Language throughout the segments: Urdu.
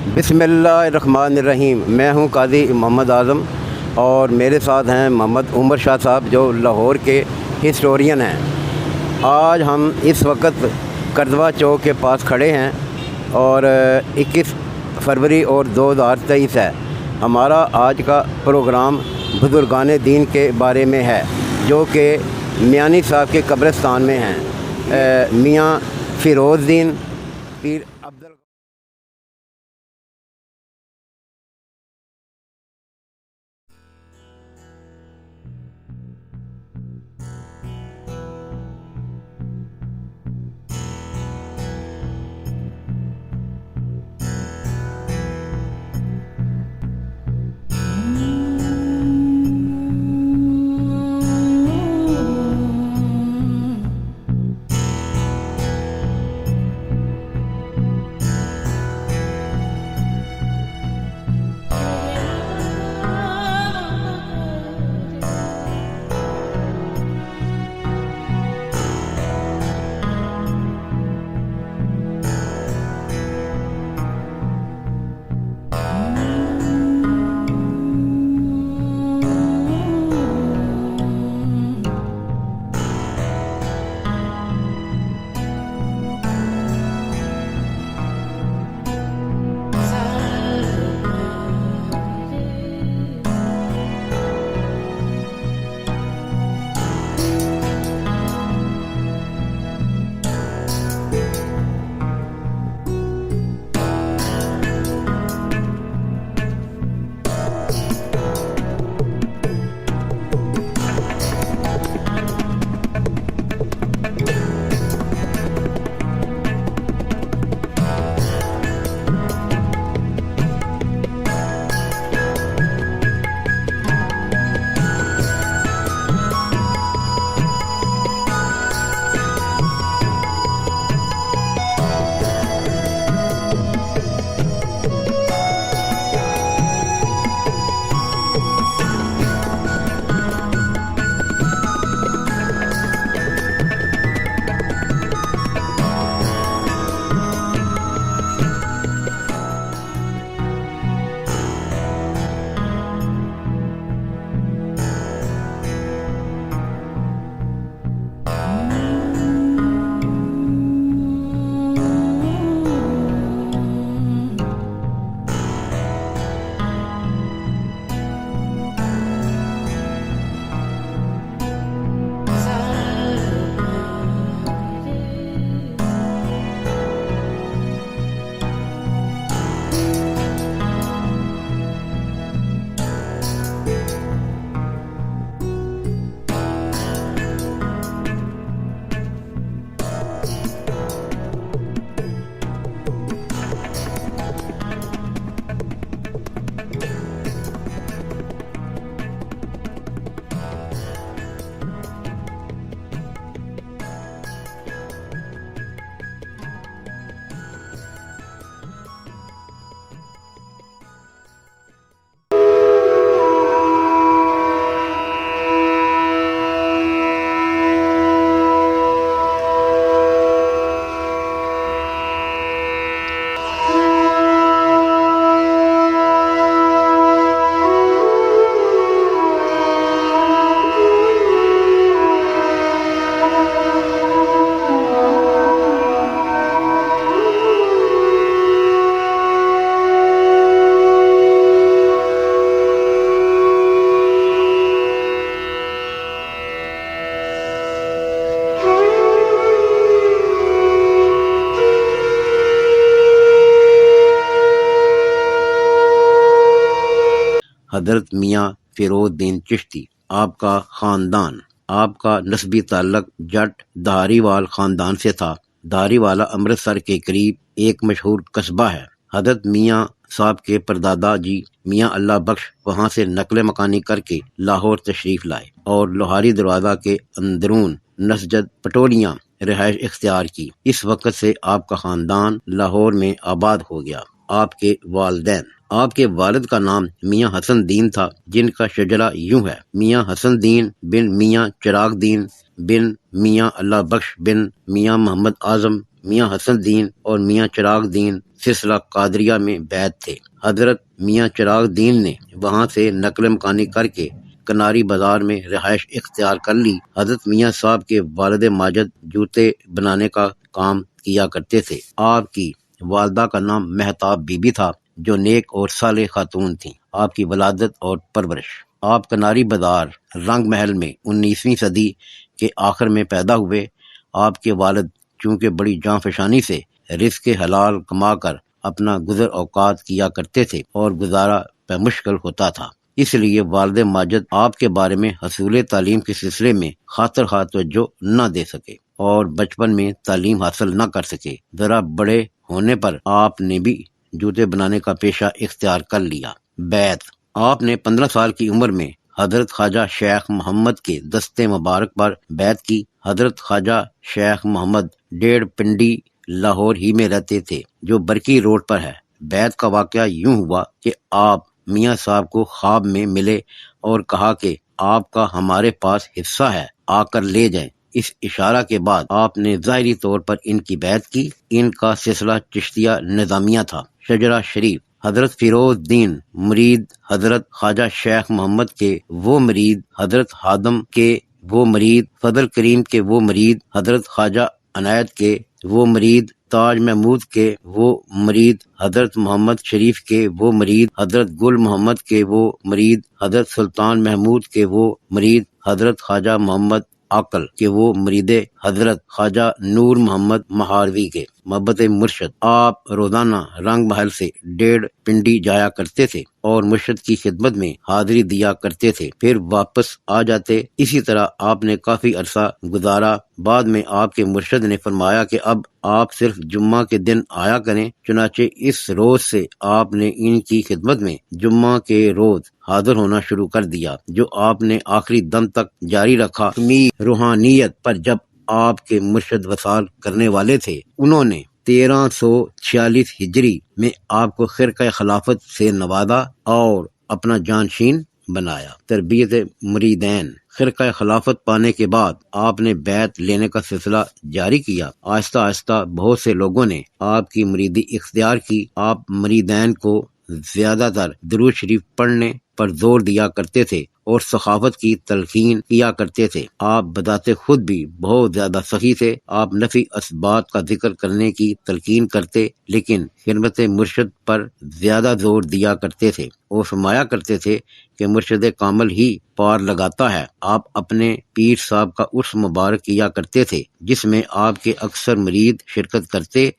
بسم اللہ الرحمن الرحیم۔ میں ہوں قاضی محمد اعظم اور میرے ساتھ ہیں محمد عمر شاہ صاحب جو لاہور کے ہسٹورین ہیں۔ آج ہم اس وقت کرزوہ چوک کے پاس کھڑے ہیں اور 21 فروری اور 2023 ہے۔ ہمارا آج کا پروگرام بزرگان دین کے بارے میں ہے جو کہ میانی صاحب کے قبرستان میں ہیں۔ میاں فیروز دین پیر عبد حضرت میاں فیروز دین چشتی، آپ کا خاندان، آپ کا نسبی تعلق جٹ دھاری وال خاندان سے تھا۔ دھاری والا امرتسر کے قریب ایک مشہور قصبہ ہے۔ حضرت میاں صاحب کے پردادا جی میاں اللہ بخش وہاں سے نقل مکانی کر کے لاہور تشریف لائے اور لوہاری دروازہ کے اندرون نسجد پٹولیاں رہائش اختیار کی۔ اس وقت سے آپ کا خاندان لاہور میں آباد ہو گیا۔ آپ کے والدین، آپ کے والد کا نام میاں حسن دین تھا جن کا شجرہ یوں ہے: میاں حسن دین بن میاں چراغ دین بن میاں اللہ بخش بن میاں محمد اعظم میاں حسن دین اور میاں چراغ دین سلسلہ قادریہ میں بیعت تھے۔ حضرت میاں چراغ دین نے وہاں سے نقل مکانی کر کے کناری بازار میں رہائش اختیار کر لی۔ حضرت میاں صاحب کے والد ماجد جوتے بنانے کا کام کیا کرتے تھے۔ آپ کی والدہ کا نام مہتاب بی بی تھا، جو نیک اور صالح خاتون تھیں۔ آپ کی ولادت اور پرورش: آپ کناری بازار رنگ محل میں 19ویں صدی کے آخر میں پیدا ہوئے۔ آپ کے والد چونکہ بڑی جاں فشانی سے رزق حلال کما کر اپنا گزر اوقات کیا کرتے تھے اور گزارا پہ مشکل ہوتا تھا، اس لیے والد ماجد آپ کے بارے میں حصول تعلیم کے سلسلے میں خاطر خواہ توجہ نہ دے سکے اور بچپن میں تعلیم حاصل نہ کر سکے۔ ذرا بڑے ہونے پر آپ نے بھی جوتے بنانے کا پیشہ اختیار کر لیا۔ بیعت: آپ نے 15 سال کی عمر میں حضرت خواجہ شیخ محمد کے دستے مبارک پر بیعت کی۔ حضرت خواجہ شیخ محمد ڈیڑھ پنڈی لاہور ہی میں رہتے تھے، جو برکی روڈ پر ہے۔ بیعت کا واقعہ یوں ہوا کہ آپ میاں صاحب کو خواب میں ملے اور کہا کہ آپ کا ہمارے پاس حصہ ہے، آ کر لے جائیں۔ اس اشارہ کے بعد آپ نے ظاہری طور پر ان کی بیعت کی۔ ان کا سلسلہ چشتیہ نظامیہ تھا۔ شجرہ شریف: حضرت فیروز الدین مرید حضرت خواجہ شیخ محمد کے وہ مرید، حضرت ہادم کے وہ مرید، فضل کریم کے وہ مرید، حضرت خواجہ عنایت کے وہ مرید، تاج محمود کے وہ مرید، حضرت محمد شریف کے وہ مرید، حضرت گل محمد کے وہ مرید، حضرت سلطان محمود کے وہ مرید، حضرت خواجہ محمد عقل کے وہ مرید، حضرت خواجہ نور محمد مہاروی کے۔ محبت مرشد: آپ روزانہ رنگ محل سے ڈیڑھ پنڈی جایا کرتے تھے اور مرشد کی خدمت میں حاضری دیا کرتے تھے، پھر واپس آ جاتے۔ اسی طرح آپ نے کافی عرصہ گزارا۔ بعد میں آپ کے مرشد نے فرمایا کہ اب آپ صرف جمعہ کے دن آیا کریں، چنانچہ اس روز سے آپ نے ان کی خدمت میں جمعہ کے روز حاضر ہونا شروع کر دیا، جو آپ نے آخری دم تک جاری رکھا۔ روحانیت پر جب آپ کے مرشد وصال کرنے والے تھے، انہوں نے 1346 ہجری میں آپ کو خرقہ خلافت سے نوازا اور اپنا جانشین بنایا۔ تربیت مریدین: خرقہ خلافت پانے کے بعد آپ نے بیعت لینے کا سلسلہ جاری کیا۔ آہستہ آہستہ بہت سے لوگوں نے آپ کی مریدی اختیار کی۔ آپ مریدین کو زیادہ تر درود شریف پڑھنے پر زور دیا کرتے تھے اور سخاوت کی تلقین کیا کرتے تھے۔ آپ بذات خود بھی بہت زیادہ سخی تھے۔ آپ نفی اسبات کا ذکر کرنے کی تلقین کرتے، لیکن خدمت مرشد پر زیادہ زور دیا کرتے تھے اور فرمایا کرتے تھے کہ مرشد کامل ہی پار لگاتا ہے۔ آپ اپنے پیر صاحب کا عرس مبارک کیا کرتے تھے، جس میں آپ کے اکثر مرید شرکت کرتے۔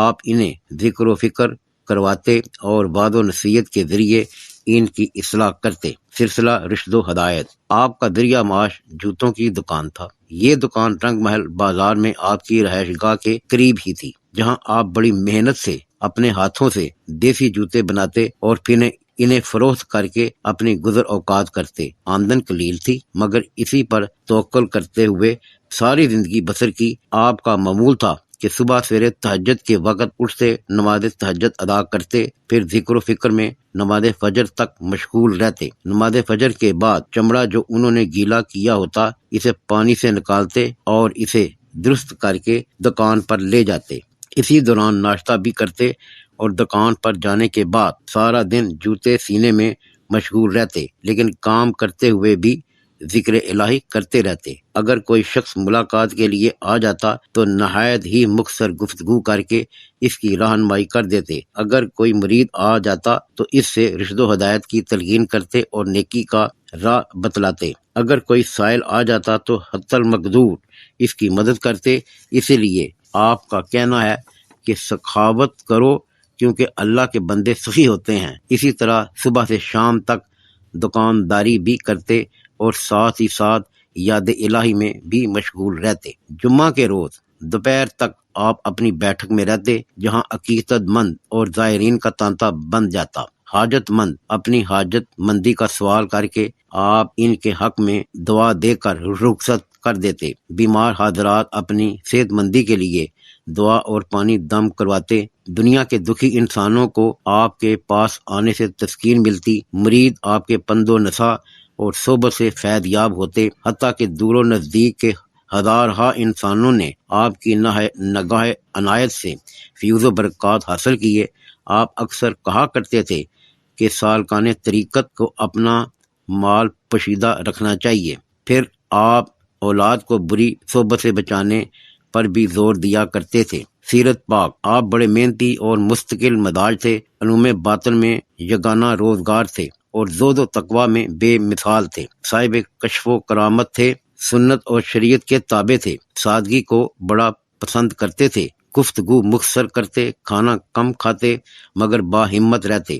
آپ انہیں ذکر و فکر کرواتے اور وعظ و نصیحت کے ذریعے ان کی اصلاح کرتے۔ سلسلہ رشد و ہدایت: آپ کا ذریعہ معاش جوتوں کی دکان تھا۔ یہ دکان رنگ محل بازار میں آپ کی رہائش گاہ کے قریب ہی تھی، جہاں آپ بڑی محنت سے اپنے ہاتھوں سے دیسی جوتے بناتے اور پھر انہیں فروخت کر کے اپنی گزر اوقات کرتے۔ آمدن قلیل تھی، مگر اسی پر توکل کرتے ہوئے ساری زندگی بسر کی۔ آپ کا معمول تھا کہ صبح سویرے تہجد کے وقت اٹھتے، نماز تہجد ادا کرتے، پھر ذکر و فکر میں نماز فجر تک مشغول رہتے۔ نماز فجر کے بعد چمڑا جو انہوں نے گیلا کیا ہوتا، اسے پانی سے نکالتے اور اسے درست کر کے دکان پر لے جاتے۔ اسی دوران ناشتہ بھی کرتے اور دکان پر جانے کے بعد سارا دن جوتے سینے میں مشغول رہتے، لیکن کام کرتے ہوئے بھی ذکر الہی کرتے رہتے۔ اگر کوئی شخص ملاقات کے لیے آ جاتا تو نہایت ہی مختصر گفتگو کر کے اس کی رہنمائی کر دیتے۔ اگر کوئی مرید آ جاتا تو اس سے رشد و ہدایت کی تلقین کرتے اور نیکی کا راہ بتلاتے۔ اگر کوئی سائل آ جاتا تو حتی المقدور اس کی مدد کرتے۔ اسی لیے آپ کا کہنا ہے کہ سخاوت کرو کیونکہ اللہ کے بندے سخی ہوتے ہیں۔ اسی طرح صبح سے شام تک دکانداری بھی کرتے اور ساتھ ہی ساتھ یاد الہی میں بھی مشغول رہتے۔ جمعہ کے روز دوپہر تک آپ اپنی بیٹھک میں رہتے، جہاں عقیدت مند اور زائرین کا تانتا بن جاتا۔ حاجت مند اپنی حاجت مندی کا سوال کر کے آپ ان کے حق میں دعا دے کر رخصت کر دیتے۔ بیمار حضرات اپنی صحت مندی کے لیے دعا اور پانی دم کرواتے۔ دنیا کے دکھی انسانوں کو آپ کے پاس آنے سے تسکین ملتی۔ مرید آپ کے پند و نصیحت اور صحبت سے فیض یاب ہوتے، حتیٰ کہ دور و نزدیک کے ہزارہا انسانوں نے آپ کی نگاہ عنایت سے فیوز و برکات حاصل کیے۔ آپ اکثر کہا کرتے تھے کہ سالکان طریقت کو اپنا مال پوشیدہ رکھنا چاہیے۔ پھر آپ اولاد کو بری صحبت سے بچانے پر بھی زور دیا کرتے تھے۔ سیرت پاک، آپ بڑے محنتی اور مستقل مزاج تھے، علوم باطن میں یگانہ روزگار تھے اور زہد و تقوی میں بے مثال تھے، صاحب کشف و کرامت تھے، سنت اور شریعت کے تابع تھے، سادگی کو بڑا پسند کرتے تھے، گفتگو مختصر کرتے، کھانا کم کھاتے مگر باہمت رہتے۔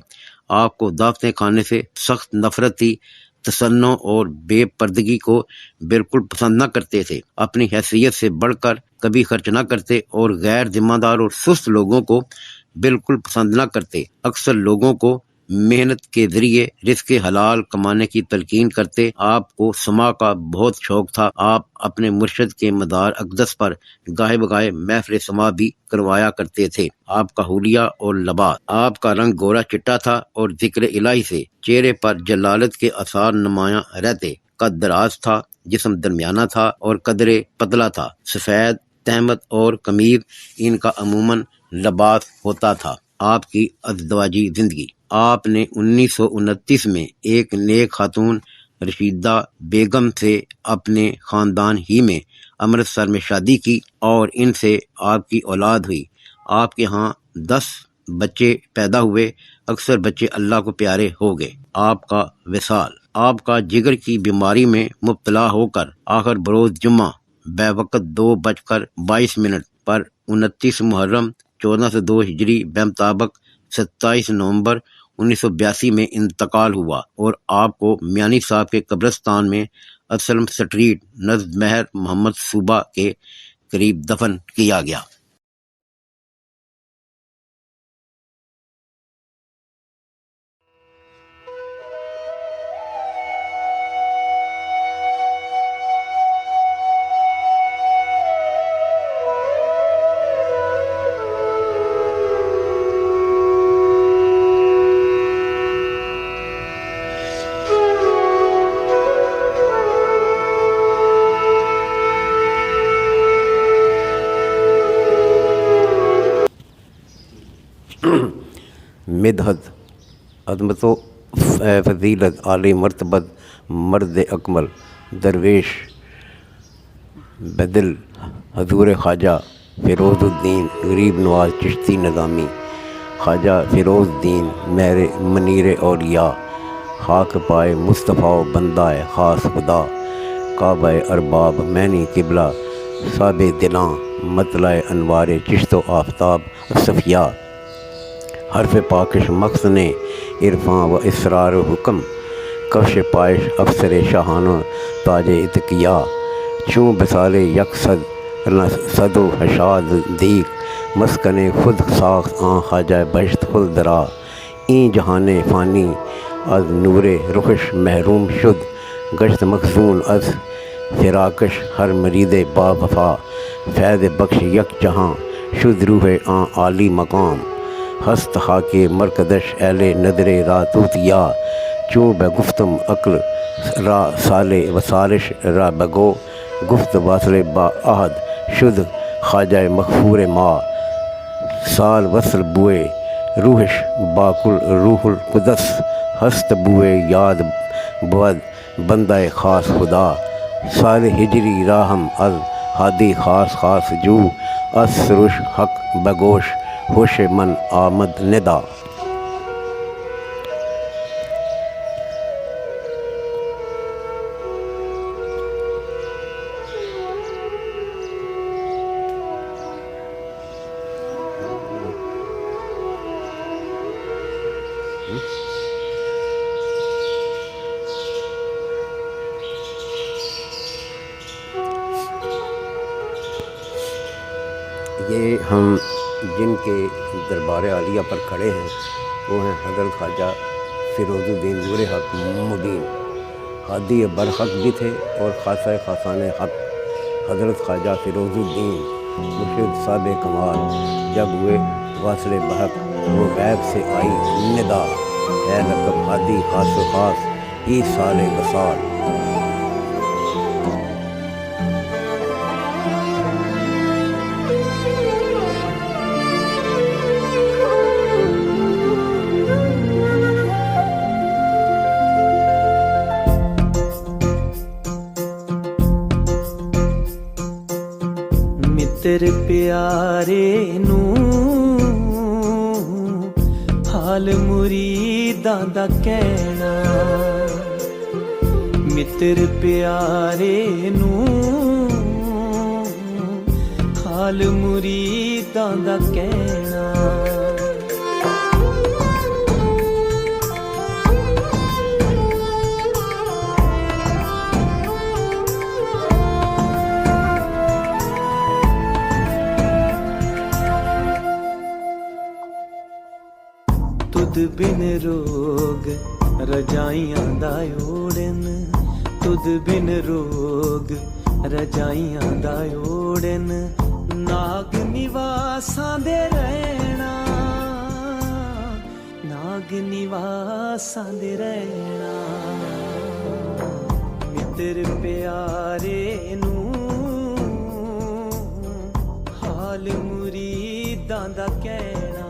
آپ کو دعوتیں کھانے سے سخت نفرت تھی، تصنع اور بے پردگی کو بالکل پسند نہ کرتے تھے، اپنی حیثیت سے بڑھ کر کبھی خرچ نہ کرتے اور غیر ذمہ دار اور سست لوگوں کو بالکل پسند نہ کرتے۔ اکثر لوگوں کو محنت کے ذریعے رزق حلال کمانے کی تلقین کرتے۔ آپ کو سما کا بہت شوق تھا۔ آپ اپنے مرشد کے مزار اقدس پر گاہے بگاہے محفل سما بھی کروایا کرتے تھے۔ آپ کا حلیہ اور لباس، آپ کا رنگ گورا چٹا تھا اور ذکر الہی سے چہرے پر جلالت کے آثار نمایاں رہتے۔ قد دراز تھا، جسم درمیانہ تھا اور قدرے پتلا تھا۔ سفید تہمت اور قمیض ان کا عموماً لباس ہوتا تھا۔ آپ کی ازدواجی زندگی، آپ نے 1929 میں ایک نیک خاتون رشیدہ بیگم سے اپنے خاندان ہی میں امرتسر میں شادی کی اور ان سے آپ کی اولاد ہوئی۔ آپ کے ہاں 10 بچے پیدا ہوئے، اکثر بچے اللہ کو پیارے ہو گئے۔ آپ کا وصال، آپ کا جگر کی بیماری میں مبتلا ہو کر آخر بروز جمعہ وقت 2:22 پر 29 محرم 1402 ہجری بمطابق 27 نومبر 1982 میں انتقال ہوا اور آپ کو میانی صاحب کے قبرستان میں اسلم سٹریٹ نزد مہر محمد صوبہ کے قریب دفن کیا گیا۔ مدحت، عظمت و فضیلت، عالی مرتبت، مرد اکمل، درویش بدل حضور خواجہ فیروز الدین غریب نواز چشتی نظامی، خواجہ فیروز الدین منیر اولیاء، خاک پائے مصطفیٰ و بندہ خاص خدا، کعبہ ارباب معنی قبلہ، صاب دلاں مطلع انوار چشت و آفتاب صفیہ، حرف پاکش مخزن عرفاں و اسرار و حکم، کفش پائش افسر شاہانہ تاج اتقیا، چوں بسال یک صد و حشاد دیگ، مسکن خود ساخت آن خواجہ بہشت خلد را، این جہان فانی از نور رخش محروم شد، گشت مخزون از فراقش ہر مرید با وفا، فیض بخش یک جہاں شد روح آن عالی مقام، ہست خاک مرکدش اہل نظر را توتیا، چوں بگفتم عقل را سال وصالش را بگو، گفت واصل با عہد شد خواجہ مغفور ما، سال وصل بوئے روحش باکل روح القدس، ہست بوئے یاد بود بندہ خاص خدا، سال ہجری راہم از ہادی خاص خاص جو، از سروش حق بگوش ہوش من آمد ندا۔ یہ ہم جن کے دربار عالیہ پر کھڑے ہیں وہ ہیں حضرت خواجہ فیروز الدین نور حق مبین، ہادی برحق بھی تھے اور خاصہ خاصان حق۔ حضرت خواجہ فیروز الدین مرشد صاحب کمال جب ہوئے واصل بحق، وہ غیب سے آئی ندا، ہے لقب ہادی خاص و خاص ای سال وصال۔ ਮਿੱਤਰ ਪਿਆਰੇ ਨੂੰ ਹਾਲ ਮੁਰੀਦਾਂ ਦਾ ਕਹਿਣਾ, ਮਿੱਤਰ ਪਿਆਰੇ ਨੂੰ ਹਾਲ ਮੁਰੀਦਾਂ ਦਾ ਕਹਿਣਾ। ਤੁਧ ਬਿਨ ਰੋਗ ਰਜਾਈਆਂ ਦਾ ਓੜਨ, ਤੁਧ ਬਿਨ ਰੋਗ ਰਜਾਈਆਂ ਦਾ ਓੜਨ, ਨਾਗ ਨਿਵਾਸਾਂ ਦੇ ਰਹਿਣਾ, ਨਾਗ ਨਿਵਾਸਾਂ ਦੇ ਰਹਿਣਾ। ਮਿੱਤਰ ਪਿਆਰੇ ਨੂੰ ਹਾਲ ਮੁਰੀਦਾਂ ਦਾ ਕਹਿਣਾ,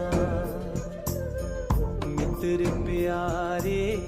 ਮਿੱਤਰ ਪਿਆਰੇ